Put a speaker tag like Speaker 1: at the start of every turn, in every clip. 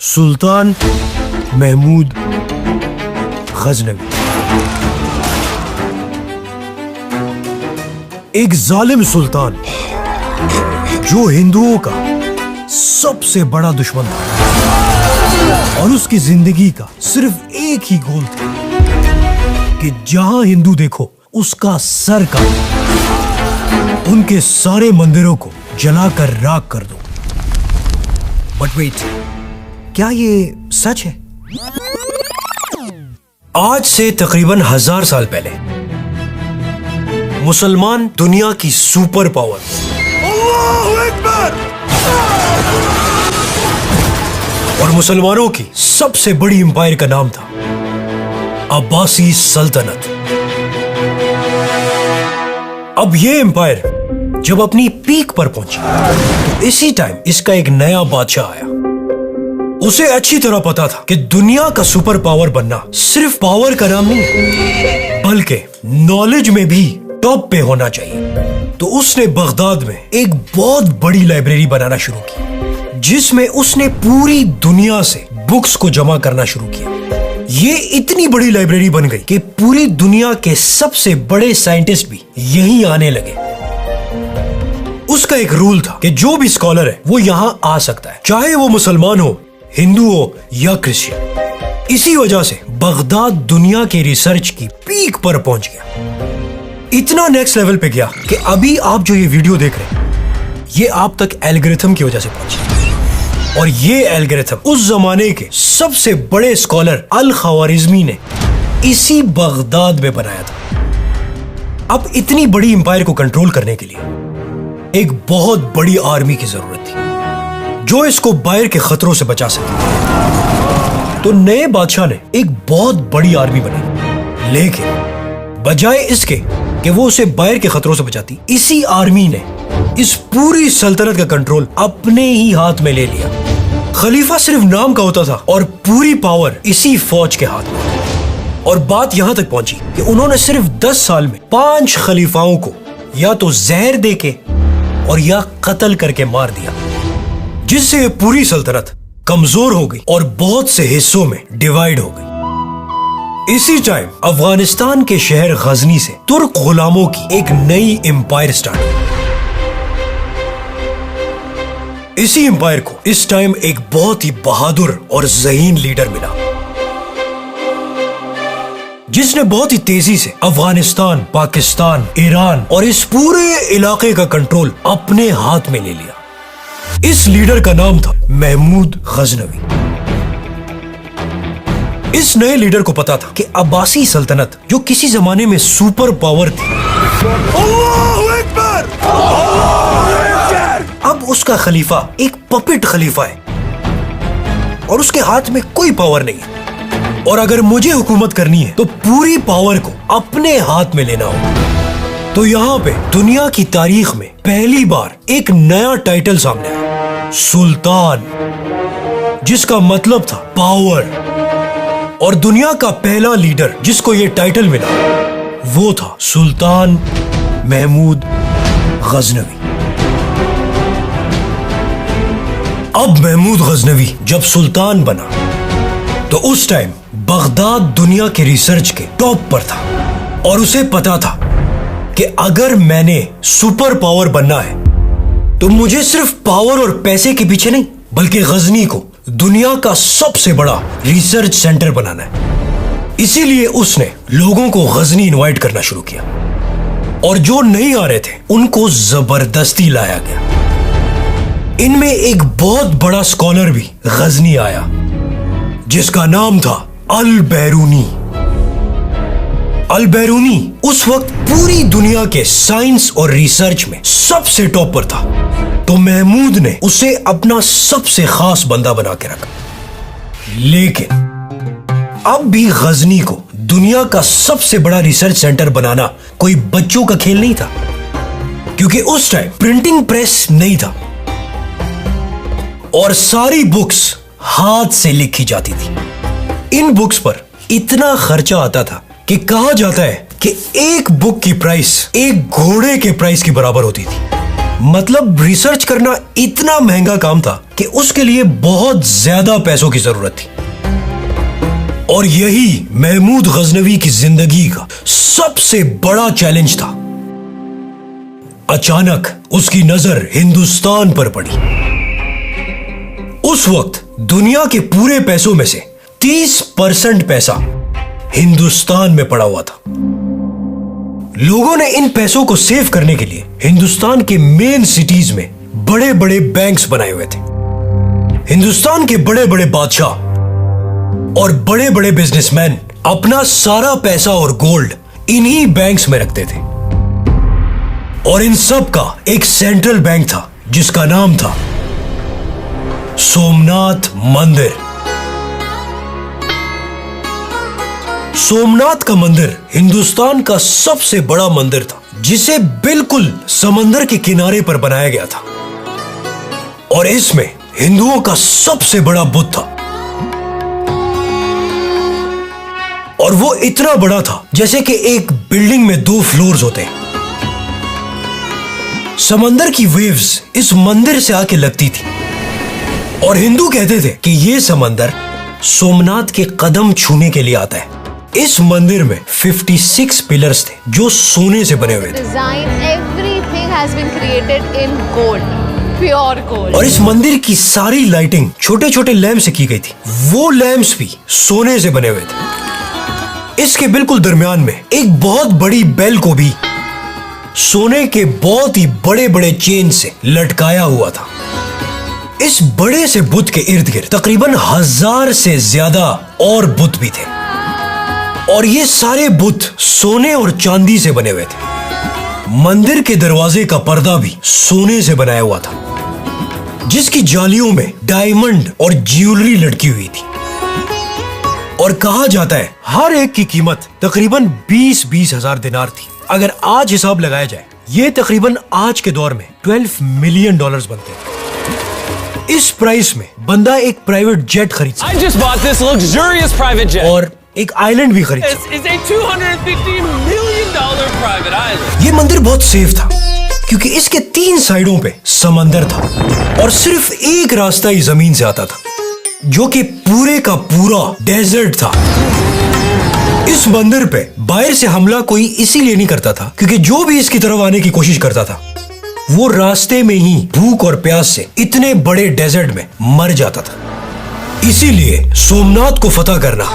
Speaker 1: सुल्तान महमूद गजनवी एक जालिम सुल्तान जो हिंदुओं का सबसे बड़ा दुश्मन था और उसकी जिंदगी का सिर्फ एक ही गोल था कि जहां हिंदू देखो उसका सर काटो, उनके सारे मंदिरों को जलाकर राख कर दो। बट वेट, क्या ये सच है? आज से तकरीबन 1000 साल पहले मुसलमान दुनिया की सुपर पावर अल्लाहू अकबर और मुसलमानों की सबसे बड़ी एम्पायर का नाम था अब्बासी सल्तनत। अब ये एम्पायर जब अपनी पीक पर पहुंची तो इसी टाइम इसका एक नया बादशाह आया। उसे अच्छी तरह पता था कि दुनिया का सुपर पावर बनना सिर्फ पावर का नाम नहीं बल्कि नॉलेज में भी टॉप पे होना चाहिए। तो उसने बगदाद में एक बहुत बड़ी लाइब्रेरी बनाना शुरू की जिसमें उसने पूरी दुनिया से बुक्स को जमा करना शुरू किया। ये इतनी बड़ी लाइब्रेरी बन गई कि पूरी दुनिया के सबसे बड़े साइंटिस्ट भी यहीं आने लगे। उसका एक रूल था कि जो भी स्कॉलर है वो यहां आ सकता है, चाहे वो मुसलमान हो, हिंदू हो या क्रिश्चियन। इसी वजह से बगदाद दुनिया के रिसर्च की पीक पर पहुंच गया। इतना नेक्स्ट लेवल पे गया कि अभी आप जो ये वीडियो देख रहे हैं ये आप तक एल्गोरिथम की वजह से पहुंची और ये एल्गोरिथम उस जमाने के सबसे बड़े स्कॉलर अल खवारिज़मी ने इसी बगदाद में बनाया था। अब इतनी बड़ी एम्पायर को कंट्रोल करने के लिए एक बहुत बड़ी आर्मी की जरूरत थी जो इसको बाहर के खतरों से बचा सके। तो नए बादशाह ने एक बहुत बड़ी आर्मी बनाई, लेकिन बजाय इसके कि वो उसे बाहर के खतरों से बचाती, इसी आर्मी ने इस पूरी सल्तनत का कंट्रोल अपने ही हाथ में ले लिया। खलीफा सिर्फ नाम का होता था और पूरी पावर इसी फौज के हाथ में। और बात यहां तक पहुंची कि उन्होंने सिर्फ 10 साल में 5 खलीफाओं को या तो जहर देके और या कत्ल करके मार दिया, जिससे ये पूरी सल्तनत कमजोर हो गई और बहुत से हिस्सों में डिवाइड हो गई। इसी टाइम अफगानिस्तान के शहर गजनी से तुर्क गुलामों की एक नई एम्पायर स्टार्ट हुई। इसी एम्पायर को इस टाइम एक बहुत ही बहादुर और ज़हीन लीडर मिला जिसने बहुत ही तेजी से अफगानिस्तान, पाकिस्तान, ईरान और इस पूरे इलाके का कंट्रोल अपने हाथ में ले लिया। इस लीडर का नाम था महमूद गजनवी। इस नए लीडर को पता था कि अब्बासी सल्तनत जो किसी जमाने में सुपर पावर थी, अल्लाहू अकबर, अब उसका खलीफा एक पपेट खलीफा है और उसके हाथ में कोई पावर नहीं है। और अगर मुझे हुकूमत करनी है तो पूरी पावर को अपने हाथ में लेना होगा। तो यहाँ पे दुनिया की तारीख में पहली बार एक नया टाइटल सामने आया, सुल्तान, जिसका मतलब था पावर। और दुनिया का पहला लीडर जिसको ये टाइटल मिला वो था सुल्तान महमूद गजनवी। अब महमूद गजनवी जब सुल्तान बना तो उस टाइम बगदाद दुनिया के रिसर्च के टॉप पर था और उसे पता था कि अगर मैंने सुपर पावर बनना है तो मुझे सिर्फ पावर और पैसे के पीछे नहीं बल्कि गजनी को दुनिया का सबसे बड़ा रिसर्च सेंटर बनाना है। इसीलिए उसने लोगों को गजनी इनवाइट करना शुरू किया और जो नहीं आ रहे थे उनको जबरदस्ती लाया गया। इनमें एक बहुत बड़ा स्कॉलर भी गजनी आया जिसका नाम था अल बैरूनी। अल बैरूनी उस वक्त पूरी दुनिया के साइंस और रिसर्च में सबसे टॉप पर था। तो महमूद ने उसे अपना सबसे खास बंदा बना के रखा। लेकिन अब भी गजनी को दुनिया का सबसे बड़ा रिसर्च सेंटर बनाना कोई बच्चों का खेल नहीं था, क्योंकि उस टाइम प्रिंटिंग प्रेस नहीं था और सारी बुक्स हाथ से लिखी जाती थी। इन बुक्स पर इतना खर्चा आता था कि कहा जाता है कि एक बुक की प्राइस एक घोड़े के प्राइस के बराबर होती थी। मतलब रिसर्च करना इतना महंगा काम था कि उसके लिए बहुत ज्यादा पैसों की जरूरत थी। और यही महमूद गजनवी की जिंदगी का सबसे बड़ा चैलेंज था। अचानक उसकी नजर हिंदुस्तान पर पड़ी। उस वक्त दुनिया के पूरे पैसों में से 30% पैसा हिंदुस्तान में पड़ा हुआ था। लोगों ने इन पैसों को सेव करने के लिए हिंदुस्तान के मेन सिटीज में बड़े बड़े बैंक्स बनाए हुए थे। हिंदुस्तान के बड़े बड़े बादशाह और बड़े बड़े बिजनेसमैन अपना सारा पैसा और गोल्ड इन्हीं बैंक्स में रखते थे। और इन सब का एक सेंट्रल बैंक था जिसका नाम था सोमनाथ मंदिर। सोमनाथ का मंदिर हिंदुस्तान का सबसे बड़ा मंदिर था, जिसे बिल्कुल समंदर के किनारे पर बनाया गया था। और इसमें हिंदुओं का सबसे बड़ा बुत था। और वो इतना बड़ा था जैसे कि एक बिल्डिंग में 2 फ्लोर्स होते हैं। समंदर की वेव्स इस मंदिर से आके लगती थी और हिंदू कहते थे कि ये समंदर सोमनाथ के कदम छूने के लिए आता है। इस मंदिर में 56 पिलर्स थे जो सोने से बने हुए थे।
Speaker 2: Everything has been created in gold, pure gold.
Speaker 1: और इस मंदिर की सारी लाइटिंग छोटे छोटे लैंप से की गई थी। वो लैंप्स भी सोने से बने हुए थे। इसके बिल्कुल दरमियान में एक बहुत बड़ी बेल को भी सोने के बहुत ही बड़े बड़े चेन से लटकाया हुआ था। इस बड़े से बुत के इर्द गिर्द तकरीबन 1000 से ज्यादा और बुत भी थे। और ये सारे बुत सोने और चांदी से बने हुए थे। मंदिर के दरवाजे का पर्दा भी सोने से बनाया हुआ था, जिसकी जालियों में डायमंड और ज्वेलरी लटकी हुई थी। और कहा जाता है हर एक की कीमत तकरीबन 20-20 हजार दिनार थी। अगर आज हिसाब लगाया जाए, ये तकरीबन आज के दौर में $12 मिलियन बनते हैं। इस प्राइस में बंदा एक प्राइवेट जेट खरीद सकता है।
Speaker 3: I just bought this luxurious private jet.
Speaker 1: और एक आइलैंड भी खरीद सकता है।
Speaker 3: This is a $250 million private island.
Speaker 1: ये मंदिर बहुत सेफ था क्योंकि इसके 3 साइडों पे समंदर था और सिर्फ एक रास्ता ही जमीन से आता था, जो कि पूरे का पूरा डेजर्ट था। इस मंदिर पे बाहर से हमला कोई इसीलिए नहीं करता था क्योंकि जो भी इसकी तरफ आने की कोशिश करता था वो रास्ते में ही भूख और प्यास से इतने बड़े डेजर्ट में मर जाता था। इसीलिए सोमनाथ को फतह करना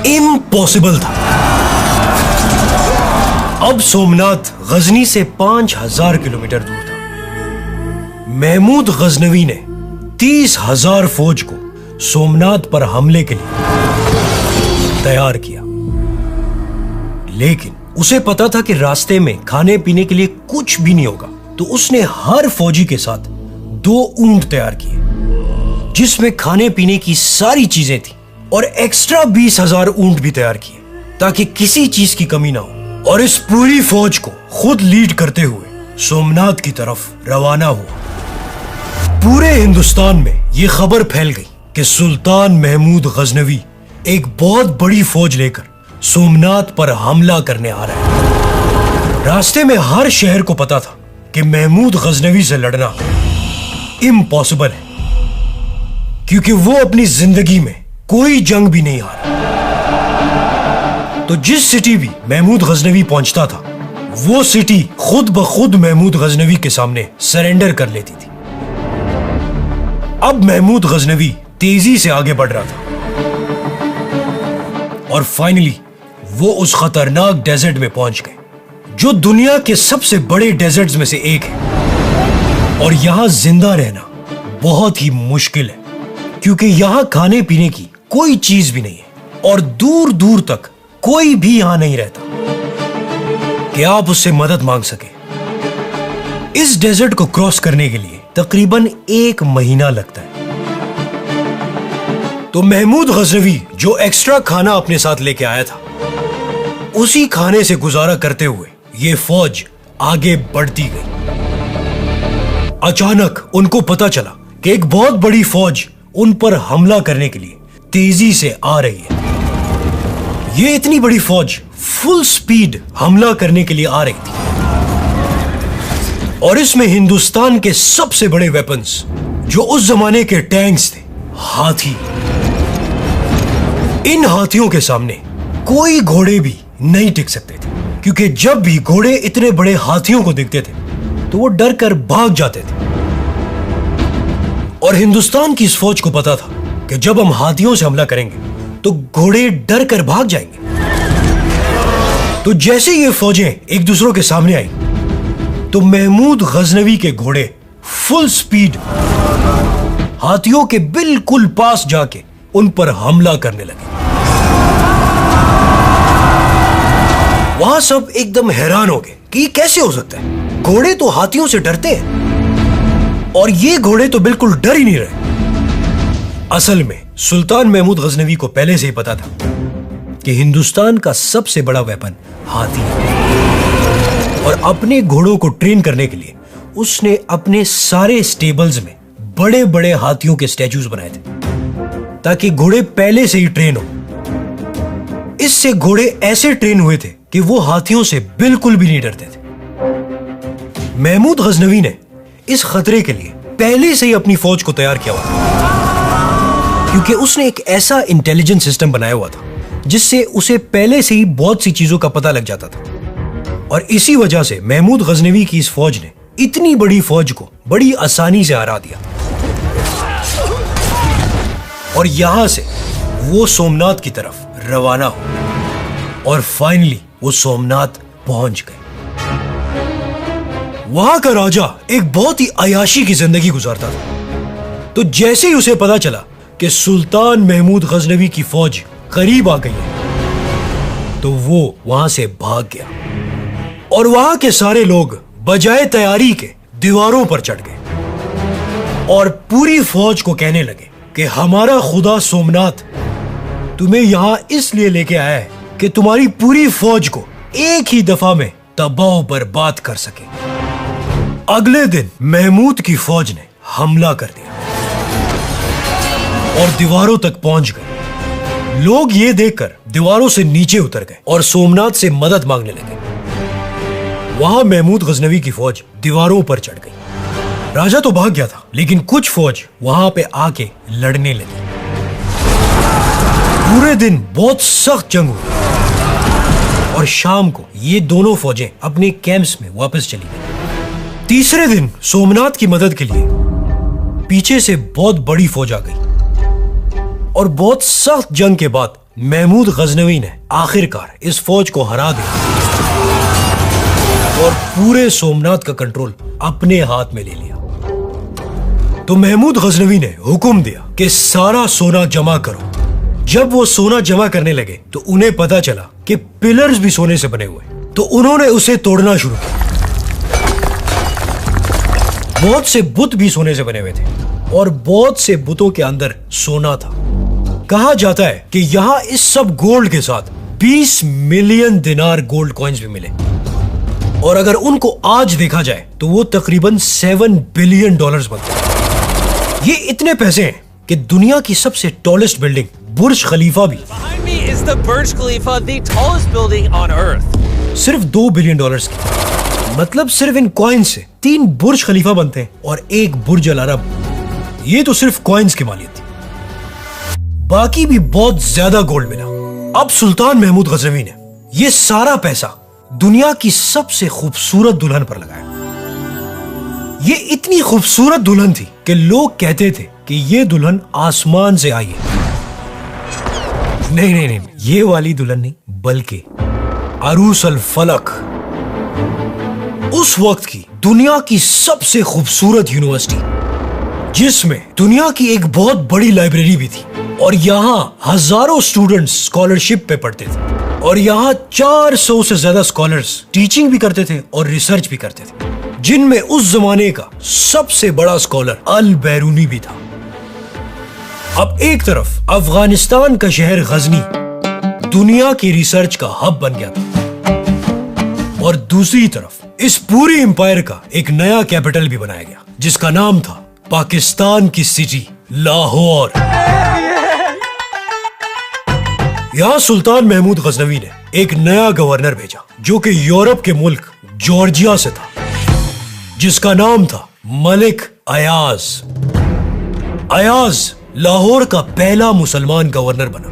Speaker 1: इम्पॉसिबल था। अब सोमनाथ गजनी से 5000 किलोमीटर दूर था। महमूद गजनवी ने 30,000 फौज को सोमनाथ पर हमले के लिए तैयार किया, लेकिन उसे पता था कि रास्ते में खाने पीने के लिए कुछ भी नहीं होगा, तो उसने हर फौजी के साथ 2 ऊंट तैयार किए जिसमें खाने पीने की सारी चीजें थी, और एक्स्ट्रा 20,000 ऊंट भी तैयार किए ताकि किसी चीज की कमी ना हो। और इस पूरी फौज को खुद लीड करते हुए सोमनाथ की तरफ रवाना हुआ। पूरे हिंदुस्तान में यह खबर फैल गई कि सुल्तान महमूद गजनवी एक बहुत बड़ी फौज लेकर सोमनाथ पर हमला करने आ रहा है। रास्ते में हर शहर को पता था कि महमूद गजनवी से लड़ना इम्पॉसिबल है क्योंकि वो अपनी जिंदगी में कोई जंग भी नहीं हारा। तो जिस सिटी भी महमूद गजनवी पहुंचता था, वो सिटी खुद ब खुद महमूद गजनवी के सामने सरेंडर कर लेती थी। अब महमूद गजनवी तेजी से आगे बढ़ रहा था और फाइनली वो उस खतरनाक डेजर्ट में पहुंच गए जो दुनिया के सबसे बड़े डेजर्ट्स में से एक है। और यहां जिंदा रहना बहुत ही मुश्किल है क्योंकि यहां खाने पीने की कोई चीज भी नहीं है और दूर दूर तक कोई भी यहां नहीं रहता कि आप उससे मदद मांग सके। इस डेजर्ट को क्रॉस करने के लिए तकरीबन 1 महीना लगता है। तो महमूद गजनवी जो एक्स्ट्रा खाना अपने साथ लेके आया था, उसी खाने से गुजारा करते हुए ये फौज आगे बढ़ती गई। अचानक उनको पता चला कि एक बहुत बड़ी फौज उन पर हमला करने के लिए तेजी से आ रही है। ये इतनी बड़ी फौज फुल स्पीड हमला करने के लिए आ रही थी। और इसमें हिंदुस्तान के सबसे बड़े वेपन्स जो उस जमाने के टैंक्स थे, हाथी। इन हाथियों के सामने कोई घोड़े भी नहीं टिक सकते थे, क्योंकि जब भी घोड़े इतने बड़े हाथियों को देखते थे तो वो डर कर भाग जाते थे। और हिंदुस्तान की इस फौज को पता था कि जब हम हाथियों से हमला करेंगे तो घोड़े डर कर भाग जाएंगे। तो जैसे ये फौजें एक दूसरों के सामने आई तो महमूद गजनवी के घोड़े फुल स्पीड हाथियों के बिल्कुल पास जाके उन पर हमला करने लगे। वहां सब एकदम हैरान हो गए कि ये कैसे हो सकता है, घोड़े तो हाथियों से डरते हैं और ये घोड़े तो बिल्कुल डर ही नहीं रहे। असल में सुल्तान महमूद गजनवी को पहले से ही पता था कि हिंदुस्तान का सबसे बड़ा वेपन हाथी है, और अपने घोड़ों को ट्रेन करने के लिए उसने अपने सारे स्टेबल्स में बड़े बड़े हाथियों के स्टैचूज बनाए थे ताकि घोड़े पहले से ही ट्रेन हो। इससे घोड़े ऐसे ट्रेन हुए थे कि वो हाथियों से बिल्कुल भी नहीं डरते थे। महमूद गजनवी ने इस खतरे के लिए पहले से ही अपनी फौज को तैयार किया हुआ था, क्योंकि उसने एक ऐसा इंटेलिजेंस सिस्टम बनाया हुआ था जिससे उसे पहले से ही बहुत सी चीजों का पता लग जाता था। और इसी वजह से महमूद गजनवी की इस फौज ने इतनी बड़ी फौज को बड़ी आसानी से हरा दिया और यहां से वो सोमनाथ की तरफ रवाना हो और फाइनली वो सोमनाथ पहुंच गए। वहां का राजा एक बहुत ही अयाशी की जिंदगी गुजारता था। तो जैसे ही उसे पता चला कि सुल्तान महमूद गजनवी की फौज करीब आ गई है तो वो वहां से भाग गया और वहां के सारे लोग बजाय तैयारी के दीवारों पर चढ़ गए और पूरी फौज को कहने लगे कि हमारा खुदा सोमनाथ तुम्हें यहां इसलिए लेके आया है कि तुम्हारी पूरी फौज को एक ही दफा में तबाह बर्बाद कर सके। अगले दिन महमूद की फौज ने हमला कर दिया और दीवारों तक पहुंच गए। लोग ये देखकर दीवारों से नीचे उतर गए और सोमनाथ से मदद मांगने लगे। वहां महमूद गजनवी की फौज दीवारों पर चढ़ गई। राजा तो भाग गया था, लेकिन कुछ फौज वहां पे आके लड़ने लगी। पूरे दिन बहुत सख्त जंग हुई और शाम को ये दोनों फौजें अपने कैंप्स में वापस चली गई। तीसरे दिन सोमनाथ की मदद के लिए पीछे से बहुत बड़ी फौज आ गई और बहुत सख्त जंग के बाद महमूद गजनवी ने आखिरकार इस फौज को हरा दिया और पूरे सोमनाथ का कंट्रोल अपने हाथ में ले लिया। तो महमूद गजनवी ने हुक्म दिया कि सारा सोना जमा करो। जब वो सोना जमा करने लगे तो उन्हें पता चला कि पिलर्स भी सोने से बने हुए, तो उन्होंने उसे तोड़ना शुरू किया। बहुत से बुत भी सोने से बने हुए थे और बहुत से बुतों के अंदर सोना था। कहा जाता है कि यहाँ इस सब गोल्ड के साथ 20 मिलियन दिनार गोल्ड कॉइन्स भी मिले और अगर उनको आज देखा जाए तो वो तकरीबन $7 बिलियन बनते हैं। ये इतने पैसे हैं कि दुनिया की सबसे टॉलेस्ट बिल्डिंग बुर्ज खलीफा भी
Speaker 3: Behind me is the Burj Khalifa, the tallest building on Earth.
Speaker 1: सिर्फ $2 बिलियन की। मतलब सिर्फ इन कॉइन्स से 3 बुर्ज खलीफा बनते हैं और 1 बुर्ज अल अरब। ये तो सिर्फ कॉइन्स की मालियत थी, बाकी भी बहुत ज्यादा गोल्ड मिला। अब सुल्तान महमूद गजनवी ने ये सारा पैसा दुनिया की सबसे खूबसूरत दुल्हन पर लगाया। ये इतनी खूबसूरत दुल्हन थी कि लोग कहते थे कि ये दुल्हन आसमान से आई है। नहीं, ये वाली दुल्हन नहीं, बल्कि अरूस अल फलक, उस वक्त की दुनिया की सबसे खूबसूरत यूनिवर्सिटी, जिसमें दुनिया की एक बहुत बड़ी लाइब्रेरी भी थी और यहाँ हजारों स्टूडेंट्स स्कॉलरशिप पे पढ़ते थे और यहाँ 400 से ज्यादा स्कॉलर्स टीचिंग भी करते थे और रिसर्च भी करते थे, जिनमें उस जमाने का सबसे बड़ा स्कॉलर अल बैरूनी भी था। अब एक तरफ अफगानिस्तान का शहर गजनी दुनिया की रिसर्च का हब बन गया था और दूसरी तरफ इस पूरी एम्पायर का एक नया कैपिटल भी बनाया गया जिसका नाम था पाकिस्तान की सिटी लाहौर। यहां सुल्तान महमूद गजनवी ने एक नया गवर्नर भेजा जो कि यूरोप के मुल्क जॉर्जिया से था, जिसका नाम था मलिक अयाज। अयाज लाहौर का पहला मुसलमान गवर्नर बना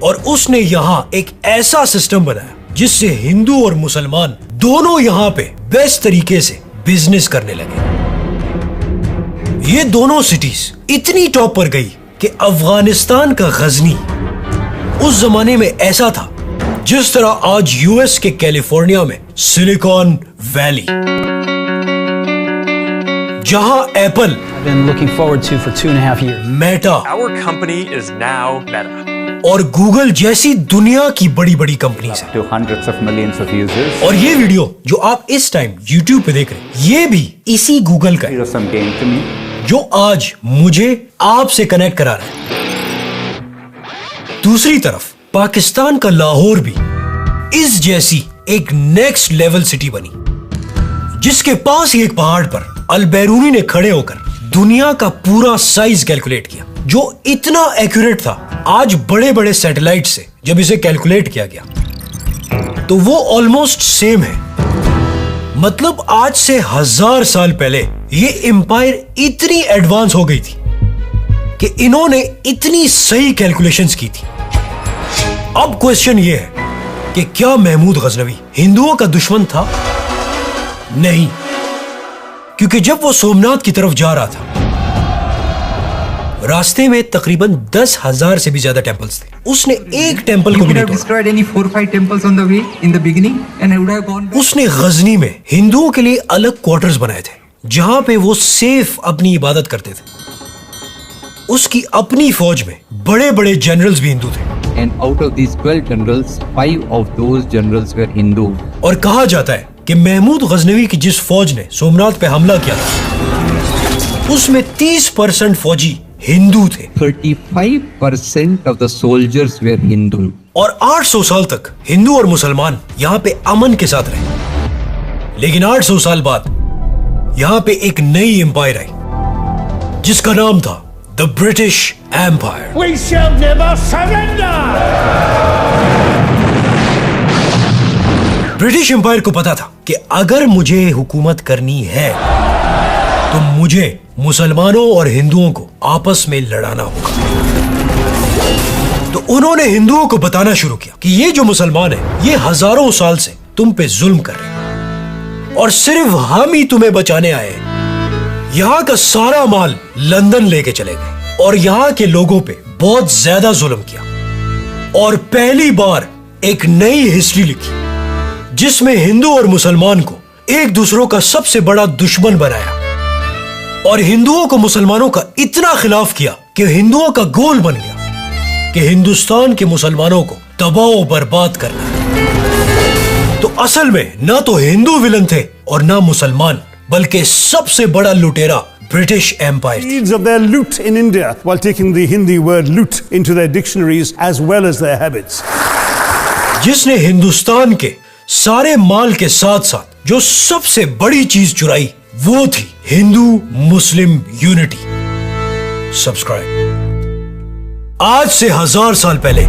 Speaker 1: और उसने यहां एक ऐसा सिस्टम बनाया जिससे हिंदू और मुसलमान दोनों यहां पे बेस्ट तरीके से बिजनेस करने लगे। ये दोनों सिटीज इतनी टॉप पर गई कि अफगानिस्तान का गजनी उस जमाने में ऐसा था जिस तरह आज यूएस के कैलिफोर्निया में सिलिकॉन वैली, जहां Apple,
Speaker 4: been looking forward to for 2.5 years.
Speaker 1: Meta
Speaker 5: Our company is now Meta.
Speaker 1: और गूगल जैसी दुनिया की बड़ी बड़ी कंपनीज हैं।
Speaker 6: to hundreds of millions of users.
Speaker 1: और ये वीडियो जो आप इस टाइम YouTube पे देख रहे हैं, ये भी इसी गूगल का है,
Speaker 6: Zero sum game to me.
Speaker 1: जो आज मुझे आपसे कनेक्ट करा रहा है। दूसरी तरफ पाकिस्तान का लाहौर भी इस जैसी एक नेक्स्ट लेवल सिटी बनी, जिसके पास ही एक पहाड़ पर अल-बैरूनी ने खड़े होकर दुनिया का पूरा साइज कैलकुलेट किया, जो इतना एक्यूरेट था आज बड़े बड़े सैटेलाइट से जब इसे कैलकुलेट किया गया तो वो ऑलमोस्ट सेम है। मतलब आज से 1000 साल पहले ये एम्पायर इतनी एडवांस हो गई थी कि इन्होंने इतनी सही कैलकुलेशंस की थी। अब क्वेश्चन ये है कि क्या महमूद गजनवी हिंदुओं का दुश्मन था? नहीं, क्योंकि जब वो सोमनाथ की तरफ जा रहा था, रास्ते में तकरीबन 10,000 से भी ज्यादा टेंपल्स थे। उसने एक टेंपल को भी नहीं तोड़ा।
Speaker 7: destroyed any 4-5 temples on the way in the beginning and I would have gone back.
Speaker 1: उसने गजनी में हिंदुओं के लिए अलग क्वार्टर्स बनाए थे जहां पे वो सेफ अपनी इबादत करते थे। उसकी अपनी फौज में बड़े बड़े जनरल्स भी हिंदू थे
Speaker 7: And out of these 12 generals, 5 of those generals were Hindu.
Speaker 1: और कहा जाता है कि महमूद गजनवी की जिस फौज ने सोमनाथ पे हमला किया था उसमें 30% फौजी हिंदू थे
Speaker 7: 35% of the soldiers were Hindu.
Speaker 1: और 800 साल तक हिंदू और मुसलमान यहाँ पे अमन के साथ रहे। लेकिन 800 साल बाद यहाँ पे एक नई एम्पायर आई जिसका नाम था the British Empire.
Speaker 3: We shall never surrender!
Speaker 1: British Empire को पता था कि अगर मुझे हुकूमत करनी है तो मुझे मुसलमानों और हिंदुओं को आपस में लड़ाना होगा। तो उन्होंने हिंदुओं को बताना शुरू किया कि ये जो मुसलमान है ये हजारों साल से तुम पे जुल्म कर रहे हैं और सिर्फ हम ही तुम्हें बचाने आए हैं। यहाँ का सारा माल लंदन लेके चले गए और यहाँ के लोगों पे बहुत ज्यादा जुल्म किया और पहली बार एक नई हिस्ट्री लिखी जिसमें हिंदू और मुसलमान को एक दूसरों का सबसे बड़ा दुश्मन बनाया और हिंदुओं को मुसलमानों का इतना खिलाफ किया कि हिंदुओं का गोल बन गया कि हिंदुस्तान के मुसलमानों को तबाह बर्बाद करना है। तो असल में ना तो हिंदू विलन थे और ना मुसलमान, बल्कि सबसे बड़ा लुटेरा ब्रिटिश एम्पायर थी।
Speaker 8: Of their loot in India while taking the Hindi word loot into their dictionaries as well as their habits.
Speaker 1: जिसने हिंदुस्तान के सारे माल के साथ साथ जो सबसे बड़ी चीज चुराई वो थी हिंदू मुस्लिम यूनिटी। सब्सक्राइब। आज से 1000 साल पहले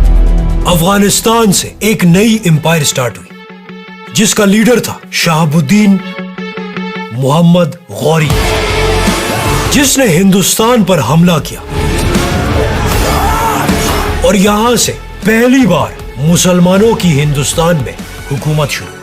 Speaker 1: अफगानिस्तान से एक नई एम्पायर स्टार्ट हुई जिसका लीडर था शहाबुद्दीन मोहम्मद गौरी, जिसने हिंदुस्तान पर हमला किया और यहां से पहली बार मुसलमानों की हिंदुस्तान में हुकूमत शुरू।